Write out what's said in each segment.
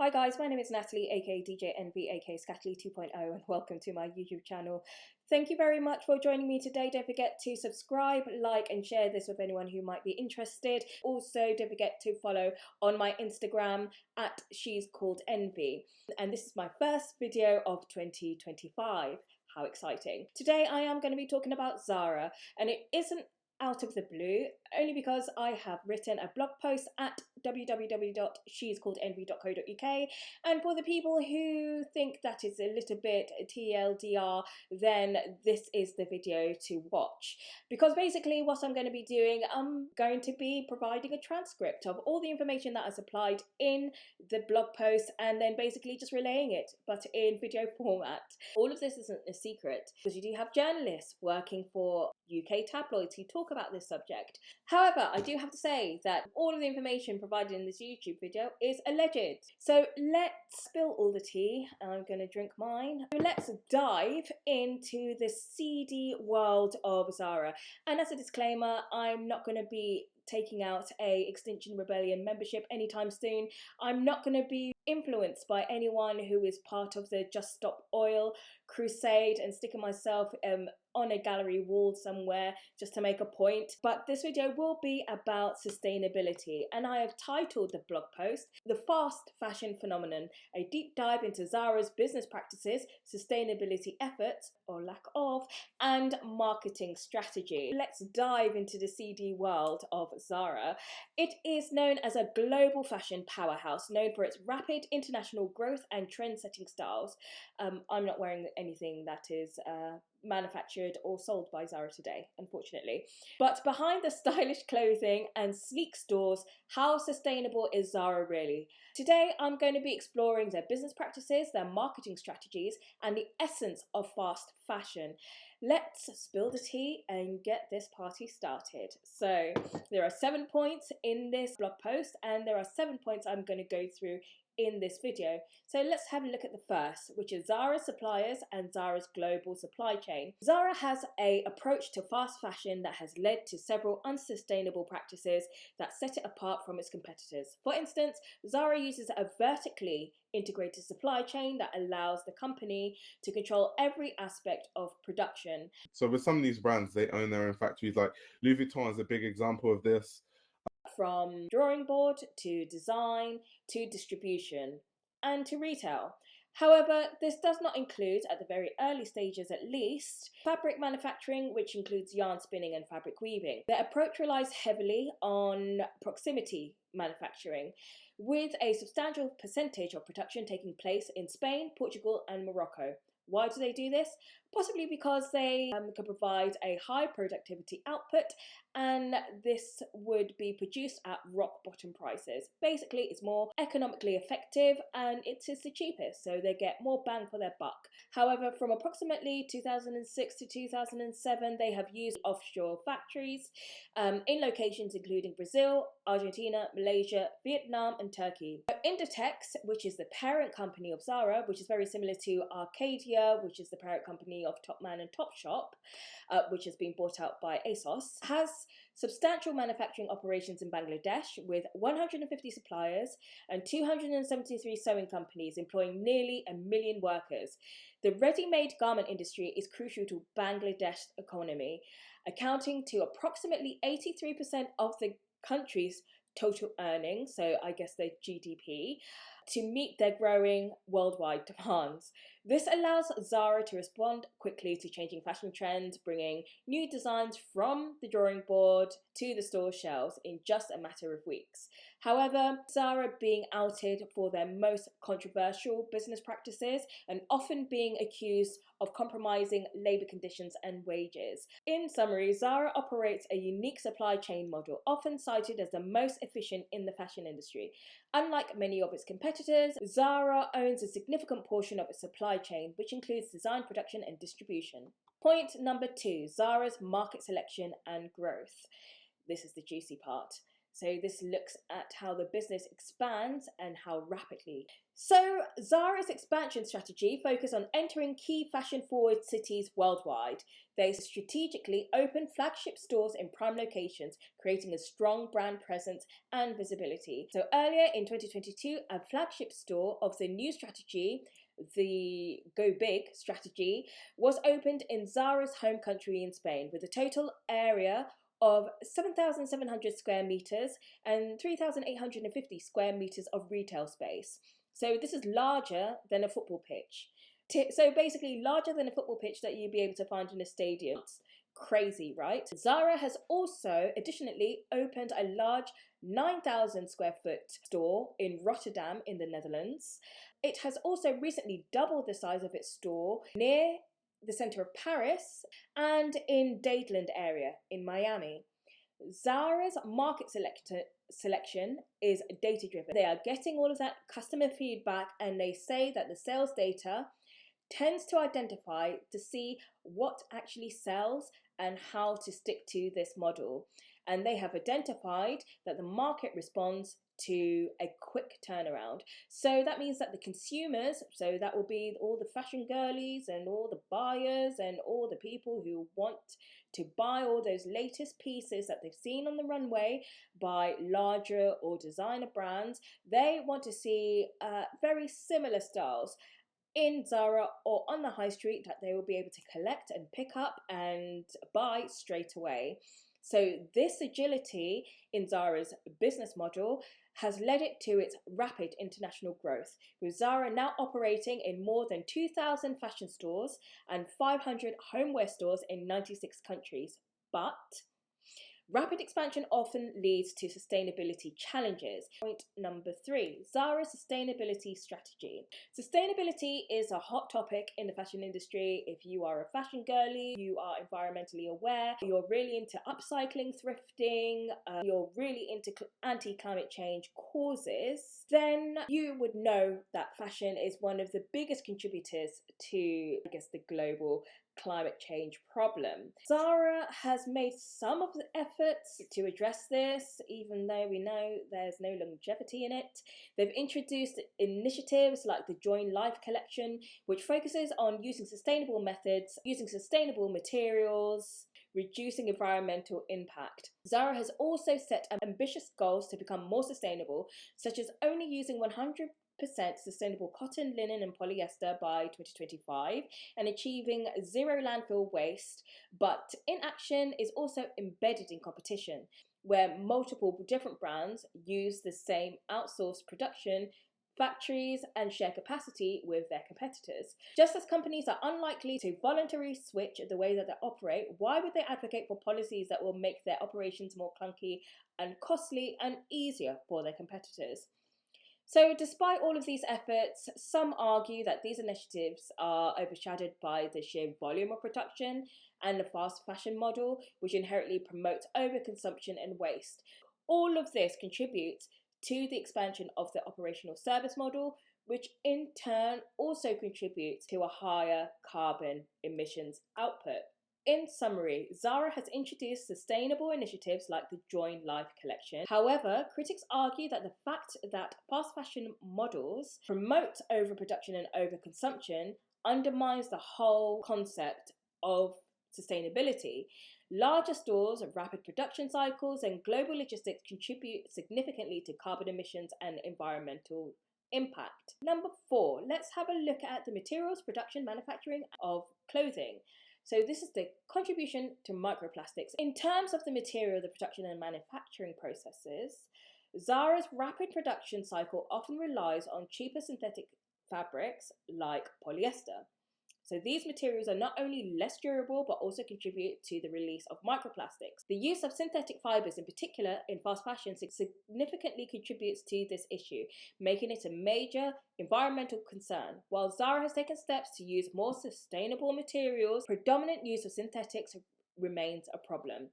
Hi guys, my name is Natalie, aka DJ Envy, aka Scatly 2.0, and welcome to my YouTube channel. Thank you very much for joining me today. Don't forget to subscribe, like and share this with anyone who might be interested. Also, don't forget to follow on my Instagram at She's Called Envy. And this is my first video of 2025. How exciting. Today I am going to be talking about Zara, and it isn't out of the blue, only because I have written a blog post at www.shescalledenvy.co.uk, and for the people who think that is a little bit TLDR, then this is the video to watch, because basically what I'm going to be doing, I'm going to be providing a transcript of all the information that I supplied in the blog post and then basically just relaying it, but in video format. All of this isn't a secret, because you do have journalists working for UK tabloids who talk about this subject. However, I do have to say that all of the information provided in this YouTube video is alleged. So let's spill all the tea. I'm going to drink mine. Let's dive into the seedy world of Zara. And as a disclaimer, I'm not going to be taking out a Extinction Rebellion membership anytime soon. I'm not going to be influenced by anyone who is part of the Just Stop Oil crusade and sticking myself on a gallery wall somewhere just to make a point. But this video will be about sustainability, and I have titled the blog post "The Fast Fashion Phenomenon, a deep dive into Zara's business practices, sustainability efforts, or lack of, and marketing strategy." Let's dive into the seedy world of Zara. It is known as a global fashion powerhouse, known for its rapid international growth and trend-setting styles. I'm not wearing anything that is manufactured or sold by Zara today, unfortunately. But behind the stylish clothing and sleek stores, how sustainable is Zara really? Today, I'm going to be exploring their business practices, their marketing strategies, and the essence of fast fashion. Let's spill the tea and get this party started. So there are 7 points in this blog post, and there are 7 points I'm going to go through in this video. So let's have a look at the first, which is Zara's suppliers and Zara's global supply chain. Zara has an approach to fast fashion that has led to several unsustainable practices that set it apart from its competitors. For instance, Zara uses a vertically integrated supply chain that allows the company to control every aspect of production. So with some of these brands, they own their own factories. Like Louis Vuitton is a big example of this. From drawing board to design to distribution and to retail. However, this does not include, at the very early stages at least, fabric manufacturing, which includes yarn spinning and fabric weaving. Their approach relies heavily on proximity manufacturing, with a substantial percentage of production taking place in Spain, Portugal and Morocco. Why do they do this? Possibly because they can provide a high productivity output, and this would be produced at rock bottom prices. Basically, it's more economically effective and it is the cheapest, so they get more bang for their buck. However, from approximately 2006 to 2007, they have used offshore factories in locations including Brazil, Argentina, Malaysia, Vietnam and Turkey. Inditex, which is the parent company of Zara, which is very similar to Arcadia, which is the parent company of Topman and Topshop, which has been bought out by ASOS, has substantial manufacturing operations in Bangladesh with 150 suppliers and 273 sewing companies employing nearly 1 million workers. The ready-made garment industry is crucial to Bangladesh's economy, accounting to approximately 83% of the country's total earnings, so I guess their GDP, to meet their growing worldwide demands. This allows Zara to respond quickly to changing fashion trends, bringing new designs from the drawing board to the store shelves in just a matter of weeks. However, Zara being outed for their most controversial business practices and often being accused of compromising labour conditions and wages. In summary, Zara operates a unique supply chain model, often cited as the most efficient in the fashion industry. Unlike many of its competitors, Zara owns a significant portion of its supply chain, which includes design, production and distribution. Point number 2, Zara's market selection and growth. This is the juicy part. So this looks at how the business expands and how rapidly. So Zara's expansion strategy focused on entering key fashion-forward cities worldwide. They strategically opened flagship stores in prime locations, creating a strong brand presence and visibility. So earlier in 2022, a flagship store of the new strategy, the Go Big strategy, was opened in Zara's home country in Spain, with a total area of 7,700 square meters and 3,850 square meters of retail space. So this is larger than a football pitch. So basically larger than a football pitch that you'd be able to find in a stadium. It's crazy, right? Zara has also additionally opened a large 9,000 square foot store in Rotterdam in the Netherlands. It has also recently doubled the size of its store near the center of Paris and in Dadeland area in Miami. Zara's market selection is data driven. They are getting all of that customer feedback, and they say that the sales data tends to identify to see what actually sells and how to stick to this model. And they have identified that the market responds to a quick turnaround. So that means that the consumers, so that will be all the fashion girlies and all the buyers and all the people who want to buy all those latest pieces that they've seen on the runway by larger or designer brands, they want to see very similar styles in Zara or on the high street that they will be able to collect and pick up and buy straight away. So this agility in Zara's business model has led it to its rapid international growth, with Zara now operating in more than 2,000 fashion stores and 500 homeware stores in 96 countries. But rapid expansion often leads to sustainability challenges. Point number 3, Zara's sustainability strategy. Sustainability is a hot topic in the fashion industry. If you are a fashion girly, you are environmentally aware, you're really into upcycling, thrifting, you're really into anti-climate change causes, then you would know that fashion is one of the biggest contributors to, I guess, the global climate change problem. Zara has made some of the efforts to address this, even though we know there's no longevity in it. They've introduced initiatives like the Join Life collection, which focuses on using sustainable methods, using sustainable materials, reducing environmental impact. Zara has also set ambitious goals to become more sustainable, such as only using 100% sustainable cotton, linen and polyester by 2025 and achieving zero landfill waste. But inaction is also embedded in competition, where multiple different brands use the same outsourced production factories and share capacity with their competitors. Just as companies are unlikely to voluntarily switch the way that they operate, why would they advocate for policies that will make their operations more clunky and costly and easier for their competitors? So despite all of these efforts, some argue that these initiatives are overshadowed by the sheer volume of production and the fast fashion model, which inherently promotes overconsumption and waste. All of this contributes to the expansion of the operational service model, which in turn also contributes to a higher carbon emissions output. In summary, Zara has introduced sustainable initiatives like the Join Life collection. However, critics argue that the fact that fast fashion models promote overproduction and overconsumption undermines the whole concept of sustainability. Larger stores, rapid production cycles, and global logistics contribute significantly to carbon emissions and environmental impact. Number 4, let's have a look at the materials, production, manufacturing of clothing. So this is the contribution to microplastics. In terms of the material, the production and manufacturing processes, Zara's rapid production cycle often relies on cheaper synthetic fabrics like polyester. So these materials are not only less durable, but also contribute to the release of microplastics. The use of synthetic fibers, in particular in fast fashion, significantly contributes to this issue, making it a major environmental concern. While Zara has taken steps to use more sustainable materials, predominant use of synthetics remains a problem.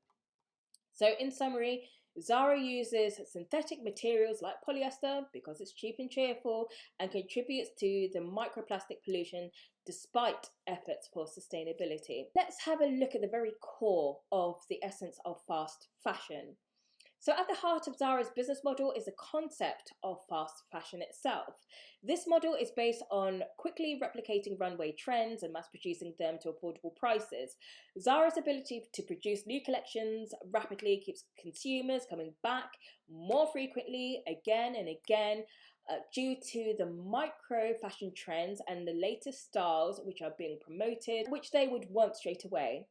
So in summary, Zara uses synthetic materials like polyester because it's cheap and cheerful and contributes to the microplastic pollution despite efforts for sustainability. Let's have a look at the very core of the essence of fast fashion. So at the heart of Zara's business model is the concept of fast fashion itself. This model is based on quickly replicating runway trends and mass producing them to affordable prices. Zara's ability to produce new collections rapidly keeps consumers coming back more frequently, again and again, due to the micro fashion trends and the latest styles which are being promoted, which they would want straight away.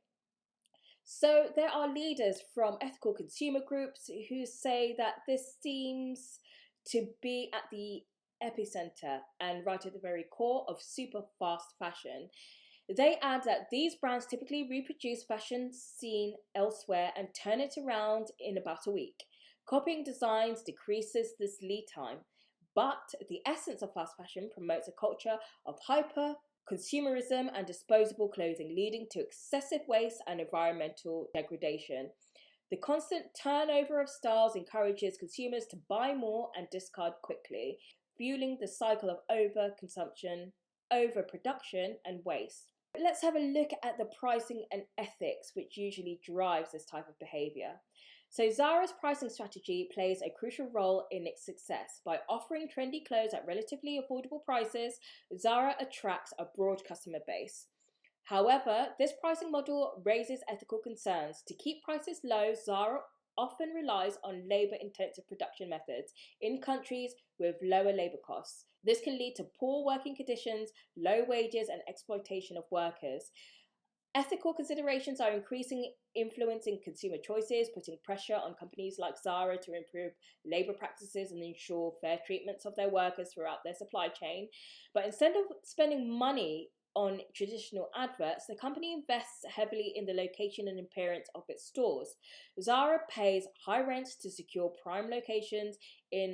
So there are leaders from ethical consumer groups who say that this seems to be at the epicenter and right at the very core of super fast fashion. They add that these brands typically reproduce fashion seen elsewhere and turn it around in about a week. Copying designs decreases this lead time, but the essence of fast fashion promotes a culture of hyper consumerism and disposable clothing, leading to excessive waste and environmental degradation. The constant turnover of styles encourages consumers to buy more and discard quickly, fueling the cycle of overconsumption, overproduction, and waste. Let's have a look at the pricing and ethics which usually drives this type of behavior. So Zara's pricing strategy plays a crucial role in its success. By offering trendy clothes at relatively affordable prices, Zara attracts a broad customer base. However, this pricing model raises ethical concerns. To keep prices low, Zara often relies on labor-intensive production methods in countries with lower labor costs. This can lead to poor working conditions, low wages, and exploitation of workers. Ethical considerations are increasingly influencing consumer choices, putting pressure on companies like Zara to improve labor practices and ensure fair treatments of their workers throughout their supply chain. But instead of spending money on traditional adverts, the company invests heavily in the location and appearance of its stores. Zara pays high rents to secure prime locations in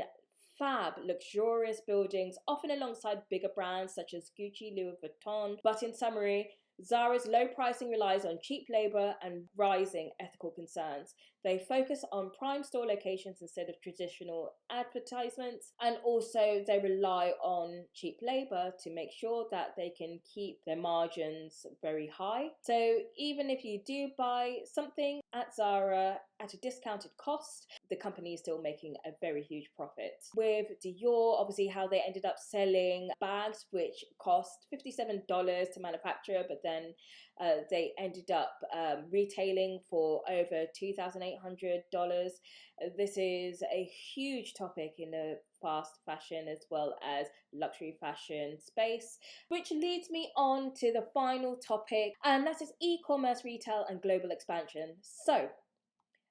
fab, luxurious buildings, often alongside bigger brands such as Gucci, Louis Vuitton. But in summary, Zara's low pricing relies on cheap labor and rising ethical concerns. They focus on prime store locations instead of traditional advertisements, and also they rely on cheap labor to make sure that they can keep their margins very high. So even if you do buy something at Zara at a discounted cost, the company is still making a very huge profit. With Dior, obviously how they ended up selling bags which cost $57 to manufacture, but then they ended up retailing for over $2,800. This is a huge topic in the fast fashion as well as luxury fashion space, which leads me on to the final topic, and that is e-commerce, retail, and global expansion. So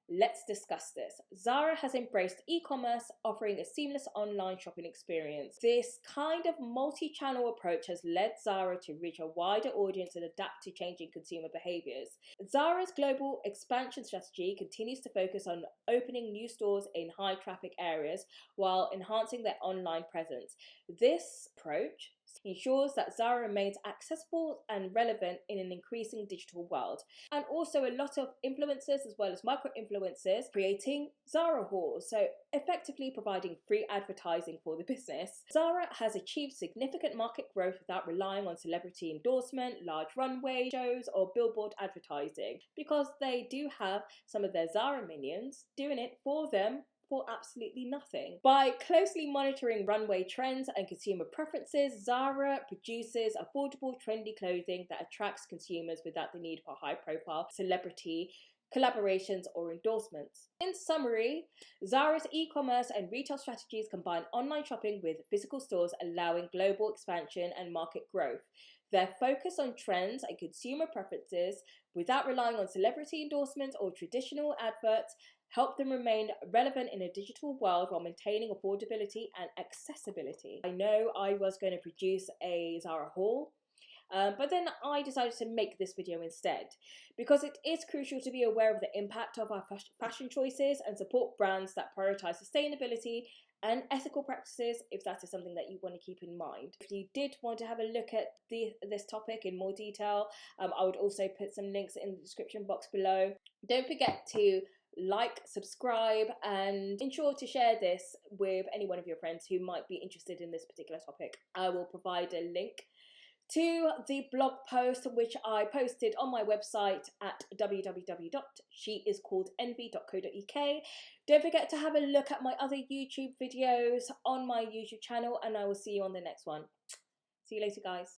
let's discuss this. Zara has embraced e-commerce, offering a seamless online shopping experience. This kind of multi-channel approach has led Zara to reach a wider audience and adapt to changing consumer behaviors. Zara's global expansion strategy continues to focus on opening new stores in high-traffic areas while enhancing their online presence. This approach ensures that Zara remains accessible and relevant in an increasing digital world. And also a lot of influencers as well as micro-influencers creating Zara hauls, so effectively providing free advertising for the business. Zara has achieved significant market growth without relying on celebrity endorsement, large runway shows, or billboard advertising, because they do have some of their Zara minions doing it for them for absolutely nothing. By closely monitoring runway trends and consumer preferences, Zara produces affordable, trendy clothing that attracts consumers without the need for high-profile celebrity collaborations or endorsements. In summary, Zara's e-commerce and retail strategies combine online shopping with physical stores, allowing global expansion and market growth. Their focus on trends and consumer preferences without relying on celebrity endorsements or traditional adverts help them remain relevant in a digital world while maintaining affordability and accessibility. I know I was going to produce a Zara haul, but then I decided to make this video instead because it is crucial to be aware of the impact of our fashion choices and support brands that prioritize sustainability and ethical practices if that is something that you want to keep in mind. If you did want to have a look at this topic in more detail, I would also put some links in the description box below. Don't forget to like, subscribe, and ensure to share this with any one of your friends who might be interested in this particular topic. I will provide a link to the blog post which I posted on my website at www.sheiscalledenvy.co.uk. Don't forget to have a look at my other YouTube videos on my YouTube channel, and I will see you on the next one. See you later, guys.